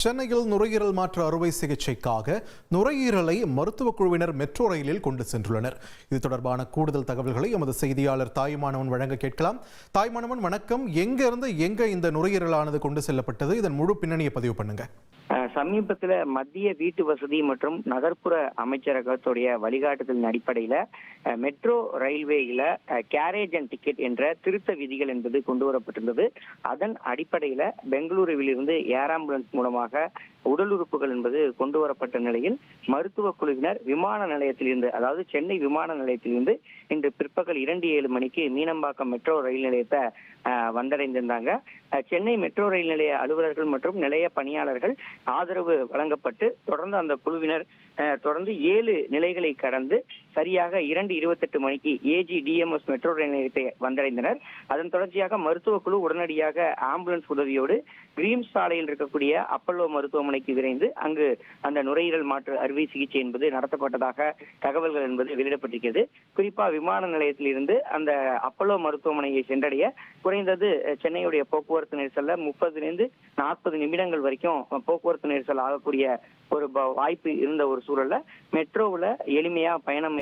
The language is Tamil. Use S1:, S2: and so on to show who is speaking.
S1: சென்னையில் நுரையீரல் மாற்று அறுவை சிகிச்சைக்காக நுரையீரலை மருத்துவக் குழுவினர் மெட்ரோ ரயிலில் கொண்டு சென்றுள்ளனர். இது தொடர்பான கூடுதல் தகவல்களை எமது செய்தியாளர் தாய்மானவன் வழங்க கேட்கலாம். தாய்மானவன், வணக்கம். எங்க இந்த நுரையீரலானது கொண்டு செல்லப்பட்டது? இதன் முழு பின்னணியை பதிவு பண்ணுங்க.
S2: சமீபத்தில் மத்திய வீட்டு வசதி மற்றும் நகர்ப்புற அமைச்சரகத்துடைய வழிகாட்டுதலின் அடிப்படையில் மெட்ரோ ரயில்வேயில் கேரேஜ் அண்ட் டிக்கெட் என்ற திருத்த விதிகள் என்பது கொண்டு வரப்பட்டிருந்தது. அதன் அடிப்படையில் பெங்களூருவிலிருந்து ஏர் ஆம்புலன்ஸ் மூலமாக உடல் உறுப்புகள் என்பது கொண்டு வரப்பட்ட நிலையில் மருத்துவ குழுவினர் விமான நிலையத்திலிருந்து, அதாவது சென்னை விமான நிலையத்திலிருந்து இன்று பிற்பகல் 2:07 மணிக்கு மீனம்பாக்கம் மெட்ரோ ரயில் நிலையத்தை வந்தடைந்திருந்தாங்க. சென்னை மெட்ரோ ரயில் நிலைய அலுவலர்கள் மற்றும் நிலைய பணியாளர்கள் ஆதரவு வழங்கப்பட்டு தொடர்ந்து அந்த குழுவினர் தொடர்ந்து 7 நிலைகளை கடந்து சரியாக 2:28 மணிக்கு AGDMS மெட்ரோ ரயில் நிலையத்தை வந்தடைந்தனர். அதன் தொடர்ச்சியாக மருத்துவ குழு உடனடியாக ஆம்புலன்ஸ் உதவியோடு கிரீம்ஸ் சாலையில் இருக்கக்கூடிய அப்பல்லோ மருத்துவமனைக்கு விரைந்து அங்கு அந்த நுரையீரல் மாற்று அறுவை சிகிச்சை என்பது நடத்தப்பட்டதாக தகவல்கள் என்பது வெளியிடப்பட்டிருக்கிறது. குறிப்பா விமான நிலையத்தில் இருந்து அந்த அப்பல்லோ மருத்துவமனையை சென்றடைய குறைந்தது சென்னையுடைய போக்குவரத்து நெரிசல்ல 30 to 40 நிமிடங்கள் வரைக்கும் போக்குவரத்து நெரிசல் ஆகக்கூடிய ஒரு வாய்ப்பு இருந்த ஒரு சூழல்ல மெட்ரோவில் எளிமையா பயணம்